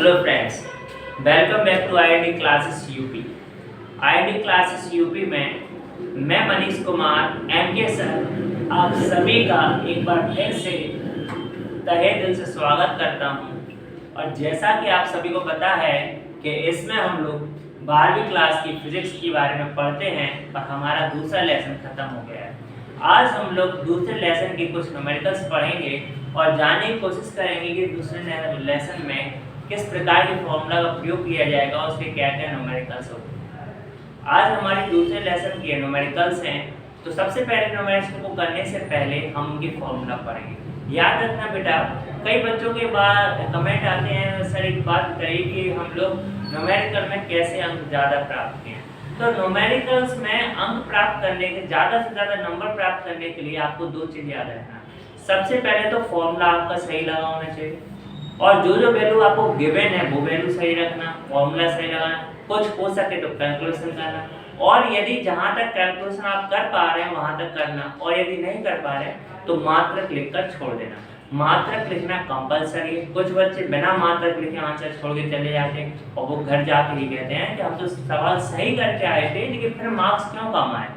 Hello friends, welcome back to IIT classes UP. IIT classes UP में मैं Manish Kumar MK sir आप सभी का एक बार फिर से तहे दिल से स्वागत करता हूं। और जैसा कि आप सभी को पता है कि इसमें हम लोग 12वीं क्लास की फिजिक्स के बारे में पढ़ते हैं और हमारा दूसरा लेसन खत्म हो गया है। आज हम लोग दूसरे लेसन के कुछ न्यूमेरिकल्स पढ़ेंगे और जानने की कोशिश करेंगे कि दूसरे लेसन में किस प्रकार के फॉर्मूला का प्रयोग किया जाएगा और उसके क्या क्या न्यूमेरिकल्स होते हैं। आज हमारे दूसरे लेसन के न्यूमेरिकल्स हैं, तो सबसे पहले न्यूमेरिकल्स को करने से पहले हम उनके फॉर्मूला पढ़ेंगे। याद रखना बेटा, कई बच्चों के बाद कमेंट आते हैं सर एक बात बताइए कि हम लोग न्यूमेरिकल में कैसे अंक ज़्यादा प्राप्त किए। तो न्यूमेरिकल्स में अंक प्राप्त करने के ज़्यादा से ज़्यादा नंबर प्राप्त करने के लिए आपको दो चीज़ याद रखना। सबसे पहले तो फॉर्मूला आपका सही लगा होना चाहिए और जो वैल्यू आपको गिवन है वो वैल्यू सही रखना, फॉर्मूला सही लगाना, कुछ हो सके तो कैलकुलेशन करना, और यदि जहाँ तक कैलकुलेशन आप कर पा रहे हैं वहाँ तक करना, और यदि नहीं कर पा रहे हैं तो मात्रक लिखकर छोड़ देना। मात्रक लिखना कंपलसरी है। कुछ बच्चे बिना मात्रक लिखे आंसर छोड़ के चले जाते हैं और वो घर जाके ही कहते हैं कि हम तो सवाल सही करके आए थे लेकिन फिर मार्क्स क्यों कम आए।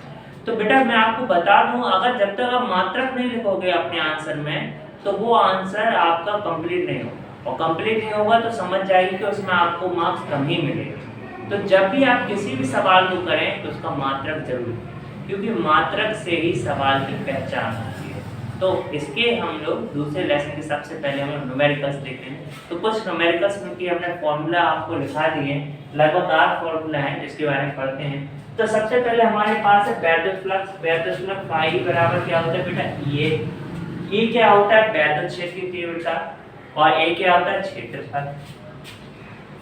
तो बेटा मैं आपको बता दूं, अगर जब तक आप मात्रक नहीं लिखोगे अपने आंसर में तो वो आंसर आपका कंप्लीट नहीं होगा, और कंप्लीट नहीं होगा तो समझ जाइए कि उसमें आपको मार्क्स कम ही मिलेगा। तो जब भी आप किसी भी सवाल को करें तो उसका मात्रक जरूर, क्योंकि मात्रक से ही सवाल की पहचान होती है। तो इसके हम लोग दूसरे लेसन के सबसे पहले हम लोग न्यूमेरिकल्स देखते हैं। तो कुछ न्यूमेरिकल्स की हमने फॉर्मूला आपको लिखा दिए, लगभग 8 फॉर्मूला है जिसके बारे में पढ़ते हैं। तो सबसे पहले हमारे पास है वैद्युत फ्लक्स। वैद्युत फ्लक्स फाई बराबर क्या होता है बेटा, ये क्या होता है वैद्युत क्षेत्र की तीव्रता, और ए क्या होता है क्षेत्रफल।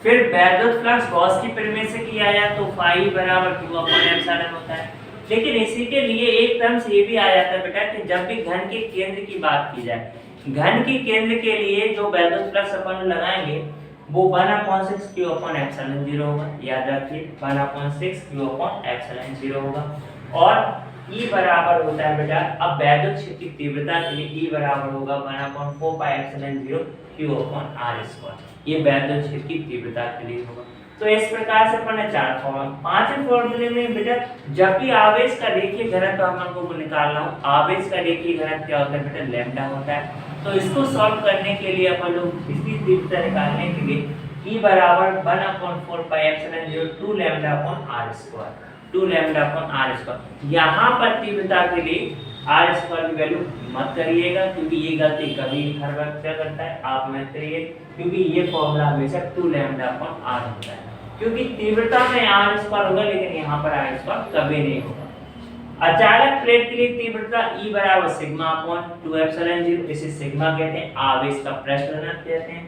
फिर वैद्युत फ्लक्स गॉस की प्रमेय से किया जाए तो फाई बराबर 2/ε होता है। लेकिन इसी के लिए एक टर्म से ये भी आ जाता है बेटा कि जब भी घन के केंद्र की बात की जाए, घन के केंद्र के लिए जो वैद्युत फ्लक्स अपन लगाएंगे वो 1/6 Q/ε0 होगा। याद रखिए 1/6 Q/ε0 होगा। और E बराबर होता है बेटा, अब वैद्युत क्षेत्र की तीव्रता के लिए E बराबर होगा 1/4πε0 Q/r²। ये वैद्युत क्षेत्र की तीव्रता के लिए होगा। तो इस प्रकार से अपन ने 4 फॉर्मूला, 5वें फॉर्मूले में बेटा जब भी आवेश का रेखीय घनत्व हमको निकालना हो, आवेश का रेखीय घनत्व क्या होता है बेटा, लैम्डा होता है। तो इसको सॉल्व करने के लिए अपन लोग इसकी तीव्रता निकालने के लिए E बराबर 1/4πε0 2λ/r², 2λ/r²। यहाँ पर तीव्रता के लिए r² की वैल्यू मत करिएगा, क्योंकि ये गलती कभी हर वक्त क्या करता है, आप मत करिए, क्योंकि ये फॉर्मूला हमेशा 2λ/r होता है। क्योंकि तीव्रता में r² होगा लेकिन यहाँ पर r² कभी नहीं होगा। अचालक प्लेट के लिए तीव्रता E बराबर σ/2ε0, इसे सिग्मा कहते हैं, आवेश का पृष्ठ घनत्व कहते हैं।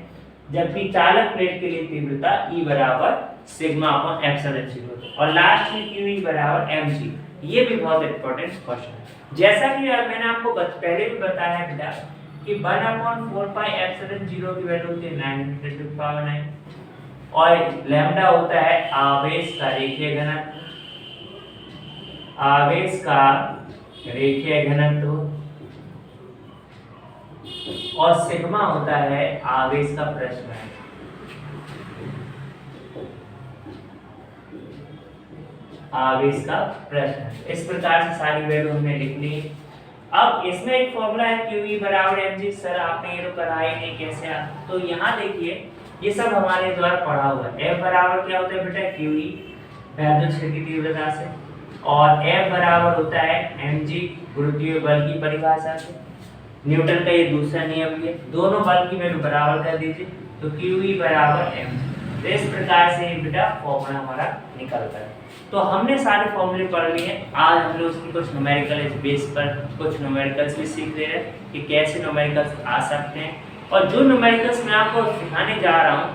जबकि चालक प्लेट के लिए तीव्रता E बराबर σ/ε0। और लास्ट में QE बराबर mg। ये भी बहुत इंपॉर्टेंट क्वेश्चन है। जैसा कि मैंने आपको पहले भी बताया है बेटा कि 1/4πε0 की वैल्यू होती है 9 और लैम्डा होता है आवेश का रेखीय घनत्व, आवेश का रेखीय घनत्व, और सिग्मा होता है आवेश का पृष्ठ घनत्व। आवेश का पृष्ठ। इस प्रकार से सारी वैल्यू हमने लिख ली। अब इसमें एक फॉर्मूला है QE बराबर mg। सर आपने ये तो करा ही नहीं, कैसे आ? तो यहाँ देखिए ये सब हमारे द्वारा पढ़ा हुआ है। F बराबर क्या होता है बेटा, QE वैद्युत क्षेत्र की तीव्रता से, और F बराबर होता है mg गुरुत्वीय बल की परिभाषा से। न्यूटन का ये दूसरा नियम है, दोनों बल की वैल्यू बराबर कर दीजिए तो QE बराबर mg। तो इस प्रकार से ये बेटा फॉर्मूला हमारा निकलता है। तो हमने सारे फॉर्मूले पढ़ लिए। आज हम लोग उसकी कुछ न्यूमेरिकल बेस पर कुछ न्यूमेरिकल्स भी सीख ले रहे हैं कि कैसे न्यूमेरिकल्स आ सकते हैं। और जो न्यूमेरिकल्स मैं आपको सिखाने जा रहा हूँ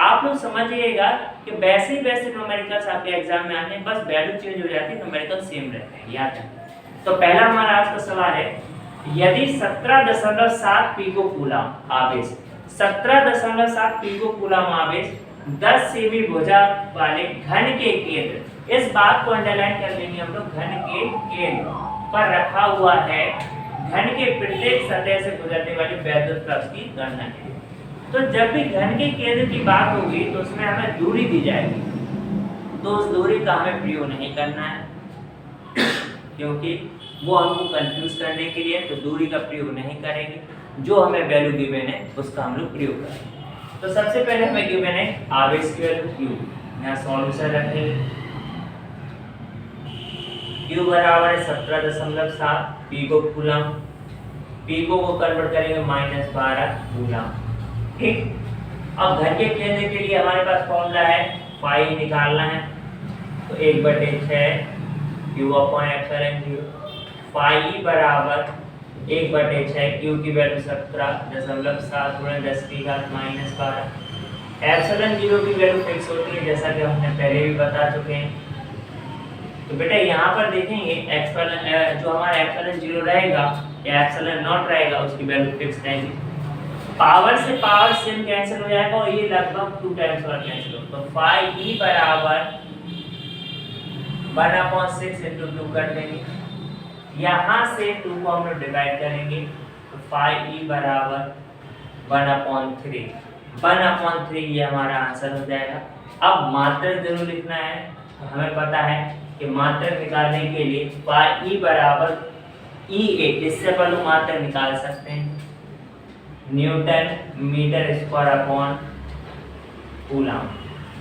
आप लोग समझिएगा कि वैसे न्यूमेरिकल्स आपके एग्जाम में आते हैं, बस वैल्यू चेंज हो जाती है, न्यूमेरिकल सेम रहते हैं। याद रखें। तो पहला हमारा आज का सवाल है, यदि 17.7 पिको-कूलम आवेश, 17.7 पिको-कूलम आवेश 10 सेमी भुजा वाले घन के केंद्र, इस बात को अंडरलाइन कर लेंगे हम लोग, घन के केंद्र पर रखा हुआ है, घन के प्रत्येक सतह से गुजरने वाली वैद्युत फ्लक्स की गणना करें। तो जब भी घन के केंद्र की बात होगी तो उसमें हमें दूरी दी जाएगी, तो उस दूरी का हमें प्रयोग नहीं करना है, क्योंकि वो हमको कंफ्यूज करने के लिए, तो दूरी का प्रयोग नहीं करेंगे। जो हमें वैल्यू गिवन है उसका हम लोग प्रयोग करेंगे। तो सबसे पहले हमें गिवन है आवेश की वैल्यू Q, यहाँ सॉल्यूशन रखेंगे। Q बराबर है 17.7 पीको कूलम, पीको को कन्वर्ट करेंगे -12 कूलम। ठीक, अब घर के केंद्र के लिए हमारे पास फॉर्मूला है फाई निकालना है, तो 1/6 Q/ε0, फाई बराबर 1/6 Q की वैल्यू 17.7 × 10⁻⁻12। एप्सिलॉन 0 की वैल्यू फिक्स होती है, जैसा कि हमने पहले भी बता चुके हैं। तो बेटा यहाँ पर देखेंगे एप्सिलॉन जो हमारा एप्सिलॉन 0 रहेगा या एप्सिलॉन नॉट रहेगा उसकी वैल्यू फिक्स रहेगी। पावर से पावर सेम कैंसिल हो जाएगा और ये लगभग 2 टाइम्स और कैंसिल हो, तो फाई ई बराबर 1/6 × 2 कर देंगे। यहाँ से 2 को हम लोग डिवाइड करेंगे, तो फाई ई बराबर 1/3, 1/3 ये हमारा आंसर हो जाएगा। अब मात्रक जरूर लिखना है, तो हमें पता है कि मात्रक निकालने के लिए फाई ई बराबर ई8, इससे पहले मात्रक निकाल सकते हैं newton metre square upon coulomb,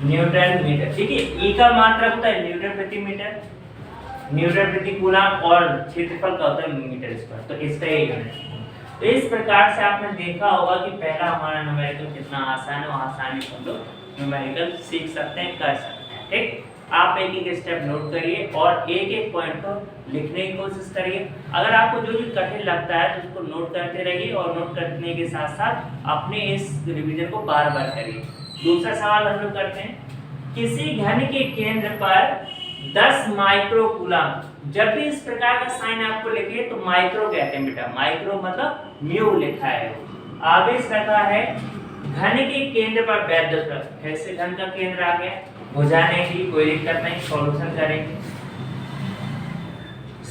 newton metre. ठीक है, ई का मात्रक होता है न्यूटन प्रति मीटर, न्यूटन प्रति कूलम, और क्षेत्रफल का होता है मीटर स्क्वायर, तो इसका ये यूनिट। तो इस प्रकार से आपने देखा होगा कि पहला हमारा न्यूमेरिकल कितना आसान है, और आसानी से हम लोग न्यूमेरिकल सीख सकते हैं, कर सकते हैं। ठीक, आप एक एक स्टेप नोट करिए और एक एक पॉइंट को लिखने की कोशिश करिए। अगर आपको जो भी कठिन लगता है तो उसको नोट करते रहिए, और नोट करने के साथ साथ अपने इस रिवीजन को बार बार करिए। दूसरा सवाल हम लोग करते हैं, किसी घन के केंद्र पर 10 माइक्रो कूलम, जब भी इस प्रकार का साइन आपको लिखे तो माइक्रो कहते हैं बेटा, माइक्रो मतलब म्यू लिखा है। आवेश रखा है घन के केंद्र पर वैद्युत प्रवाह, कैसे घन का केंद्र आ गया, बुझाने की कोई दिक्कत नहीं, सॉल्यूशन करेंगे।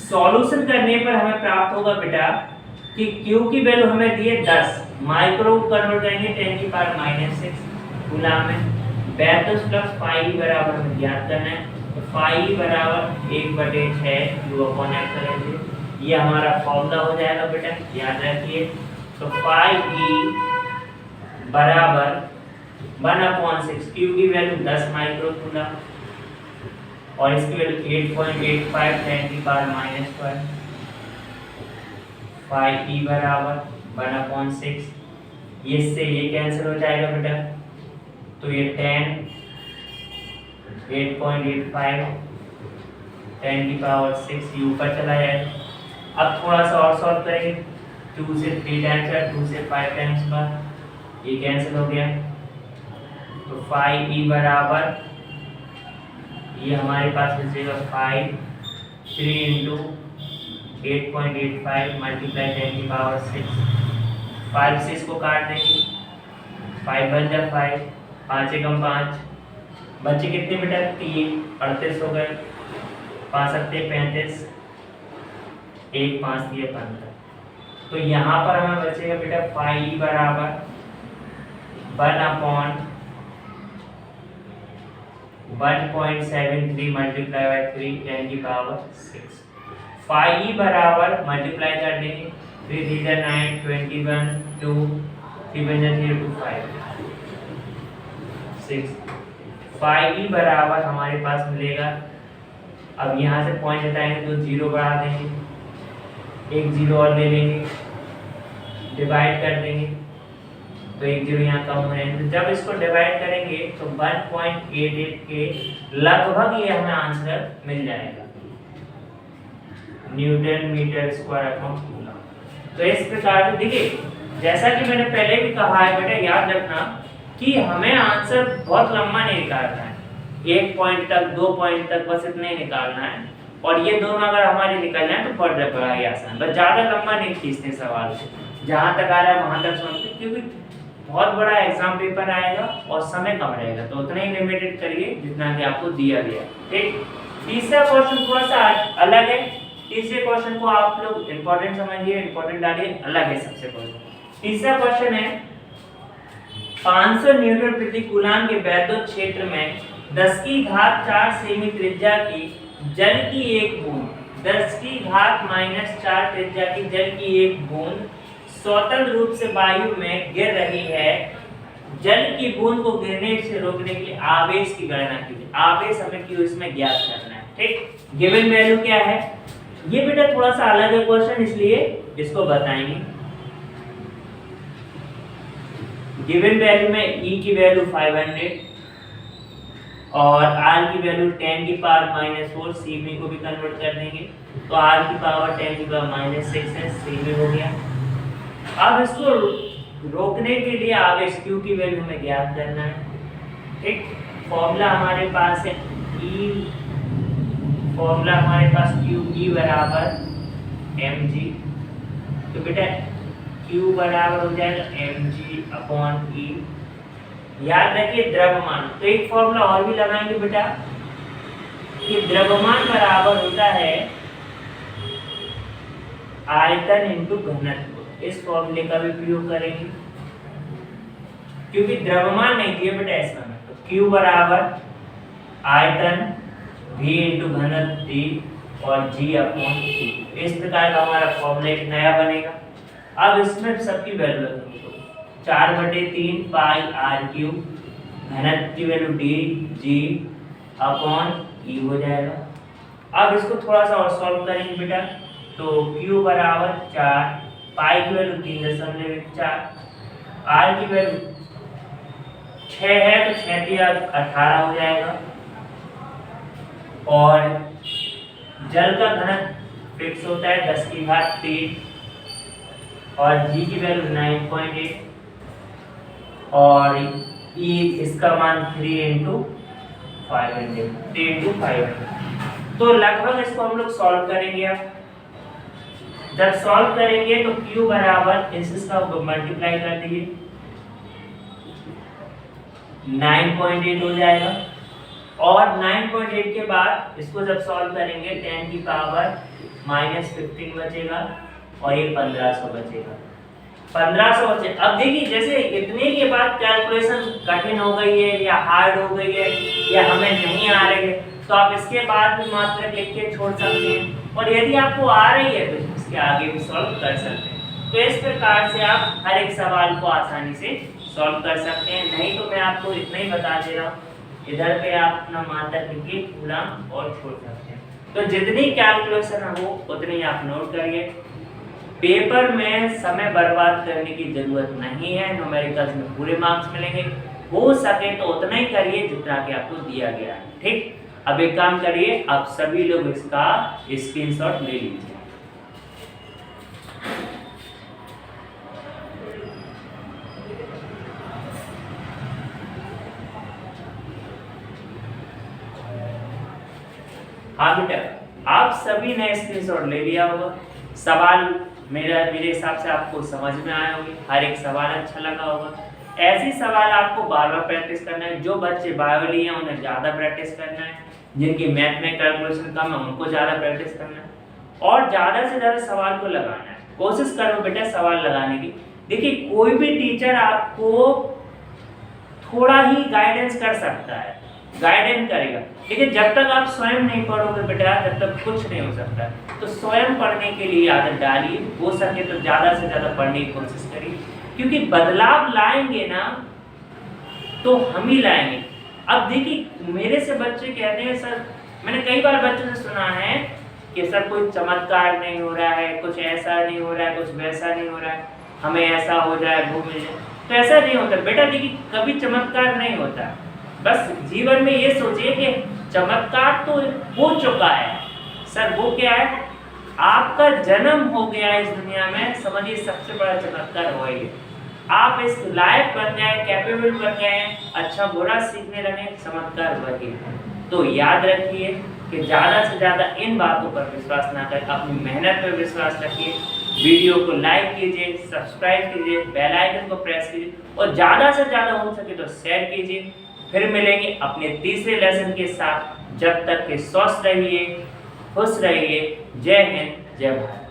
सॉल्यूशन करने पर हमें प्राप्त होगा बेटा कि Q की वैल्यू हमें दी है 10, माइक्रो कन्वर्ट करेंगे 10⁻⁻6 कूलम में। वैद्युत फ्लक्स फाई बराबर हमें ज्ञात करना है, तो फाई बराबर 1/6 Q/ε0, ये हमारा फॉर्मूला हो जाएगा बेटा, याद रखिए। तो फाई ई बराबर 1/6, Q की वैल्यू 10 माइक्रो कूलम और इसकी वैल्यू 8.85 10⁻⁻12। फाई ई बराबर 1/6, ये से ये कैंसिल हो जाएगा बेटा, तो ये 8.85 10⁻6 ये ऊपर चला जाएगा। अब थोड़ा सा और सॉल्व करेंगे, 2 से 3 टाइम्स या 2 से 5 टाइम्स पर ये कैंसिल हो गया, तो फाई ई बराबर ये हमारे पास बचेगा 5 3 × 8.85 मल्टीप्लाई 10⁻6, 5 से इसको काट देंगे, 5 बन जाए 5, 5 एकम 5, बच्चे कितने बेटा 3, 38 हो गए, 5 सत्ते 35, 1 5 दिए 15। तो यहाँ पर हमें बचेगा बेटा फाई बराबर 1/1.73 मल्टीप्लाई बाय 3 10⁻6। फाई बराबर मल्टीप्लाई कर देंगे, 3 3 9 21 2 3 0 2 5 6। फाई बराबर हमारे पास मिलेगा, अब यहाँ से पॉइंट हटाएंगे तो 0 बढ़ा देंगे, एक 0 और ले लेंगे, डिवाइड कर देंगे तो एक 0 यहाँ कम हो जाएंगे। तो जब इसको डिवाइड करेंगे तो 1.88 के लगभग ये हमें आंसर मिल जाएगा, newton metre square upon coulomb. तो इस प्रकार से देखिए, जैसा कि मैंने पहले भी कहा है बेटा, याद रखना कि हमें आंसर बहुत लंबा नहीं निकालना है, 1 पॉइंट तक 2 पॉइंट तक बस इतना ही निकालना है, और ये दोनों अगर हमारे निकल जाए तो फर्दर बड़ा ही आसान, बस ज़्यादा लंबा नहीं खींचते सवाल को, जहाँ तक आ रहा है वहाँ तक समझते, क्योंकि बहुत बड़ा एग्जाम पेपर आएगा और समय कम रहेगा, तो उतना ही लिमिटेड करिए जितना कि आपको दिया गया। ठीक, तीसरा क्वेश्चन थोड़ा सा अलग है, तीसरे क्वेश्चन को आप लोग इंपॉर्टेंट समझिए, इंपॉर्टेंट डालिए, अलग है सबसे क्वेश्चन। तीसरा क्वेश्चन है 500 न्यूटन प्रति कूलाम के वैद्युत क्षेत्र में 10 की घात 4 सेमी त्रिज्या की जल की एक बूंद, 10 की घात -4 त्रिज्या की जल की एक बूंद स्वतंत्र रूप से वायु में गिर रही है। जल की बूंद को गिरने से रोकने के लिए आवेश की गणना कीजिए। आवेश हमें क्यों इसमें ज्ञात करना है, ठीक। गिवन वैल्यू क्या है, ये बेटा थोड़ा सा अलग है क्वेश्चन, इसलिए इसको बताएंगे। गिवन वैल्यू में E की वैल्यू 500 और R की वैल्यू 10 की पावर -4, Cv को भी कन्वर्ट कर देंगे तो R की पावर 10 की पावर -6 है, Cv हो गया। अब इसको रोकने के लिए आवेश Q की वैल्यू हमें ज्ञात करना है, ठीक। फॉर्मूला हमारे पास है फॉर्मूला हमारे पास Q बराबर mg, तो बेटा Q बराबर हो जाएगा mg/E। याद रखिए द्रव्यमान, तो एक फॉर्मूला और भी लगाएंगे बेटा कि द्रव्यमान बराबर होता है आयतन इंटू घनत्व। इस फॉर्मूले का भी प्रयोग करेंगे क्योंकि द्रव्यमान नहीं दिया बेटा इसमें, तो Q बराबर आयतन V इंटू घनत्व T और G/T। इस प्रकार का हमारा फॉर्मूला एक नया बनेगा। अब इसमें सबकी वैल्यू रखेंगे, तो 4/3 पाई r3, घनत्व की वैल्यू dG/E हो जाएगा। अब इसको थोड़ा सा और सॉल्व करेंगे बेटा, तो Q बराबर 4, पाई की वैल्यू 3.4, r की वैल्यू 6 है तो 6 × 18 हो जाएगा, और जल का घनत्व फिक्स होता है 10 की घात 3 और G की वैल्यू 9.8 और E इसका मान 3 × 500। तो लगभग इसको हम लोग सॉल्व करेंगे। अब जब सॉल्व करेंगे तो Q बराबर इसका मल्टीप्लाई कर दीजिए 9.8 हो जाएगा, और 9.8 के बाद इसको जब सॉल्व करेंगे 10 की पावर -15 बचेगा और ये 1500 बचेगा। 1500 बचे। अब देखिए जैसे इतने के बाद कैलकुलेशन कठिन हो गई है या हार्ड हो गई है या हमें नहीं आ रही है, तो आप इसके बाद भी मात्रक लिख के छोड़ सकते हैं, और यदि आपको आ रही है तो इसके आगे भी सॉल्व कर सकते हैं। तो इस प्रकार से आप हर एक सवाल को आसानी से सॉल्व कर सकते हैं। नहीं तो मैं आपको इतना ही बता दे रहा हूँ, इधर पे आप अपना मात्रक लिखिए पूरा और छोड़ सकते हैं। तो जितनी कैलकुलेशन हो उतनी आप नोट करिए। पेपर में समय बर्बाद करने की जरूरत नहीं है, न्यूमेरिकल्स में पूरे मार्क्स मिलेंगे। हो सके तो उतना ही करिए जितना कि आपको दिया गया है, ठीक। अब एक काम करिए, आप सभी लोग इसका स्क्रीनशॉट ले लीजिए। हाँ बेटा, आप सभी ने स्क्रीनशॉट ले लिया होगा। सवाल मेरे हिसाब से आपको समझ में आए होंगे, हर एक सवाल अच्छा लगा होगा। ऐसे सवाल आपको बार बार प्रैक्टिस करना है। जो बच्चे बायो लिए हैं उन्हें ज़्यादा प्रैक्टिस करना है, जिनकी मैथ में कैलकुलेशन कम है उनको ज़्यादा प्रैक्टिस करना है, और ज़्यादा से ज़्यादा सवाल को लगाना है। कोशिश करो बेटा सवाल लगाने की। देखिए कोई भी टीचर आपको थोड़ा ही गाइडेंस कर सकता है, गाइडेंस करेगा, लेकिन जब तक आप स्वयं नहीं पढ़ोगे बेटा तब तक कुछ नहीं हो सकता। तो स्वयं पढ़ने के लिए आदत डालिए, हो सके तो ज़्यादा से ज़्यादा पढ़ने की कोशिश करिए, क्योंकि बदलाव लाएंगे ना तो हम ही लाएंगे। अब देखिए मेरे से बच्चे कहते हैं सर, मैंने कई बार बच्चों से सुना है कि सर कोई चमत्कार नहीं हो रहा है, कुछ ऐसा नहीं हो रहा है, कुछ वैसा नहीं हो रहा है, हमें ऐसा हो जाए वो मिल जाए। तो ऐसा नहीं होता बेटा, देखिए कभी चमत्कार नहीं होता। बस जीवन में ये सोचिए कि चमत्कार तो हो चुका है। सर वो क्या है? आपका जन्म हो गया इस दुनिया में, समझिए सबसे बड़ा चमत्कार हो ही। आप इस लायक बन गए, कैपेबल बन गए, अच्छा बुरा सीखने लगे, चमत्कार वही। तो याद रखिए कि ज़्यादा से ज़्यादा इन बातों पर विश्वास ना करें, अपनी मेहनत पर विश्वास रखिए। वीडियो को लाइक कीजिए, सब्सक्राइब कीजिए, बेल आइकन को प्रेस कीजिए, और ज़्यादा से ज़्यादा हो सके तो शेयर कीजिए। फिर मिलेंगे अपने तीसरे लेसन के साथ। जब तक कि स्वस्थ रहिए, खुश रहिए। जय हिंद, जय भारत।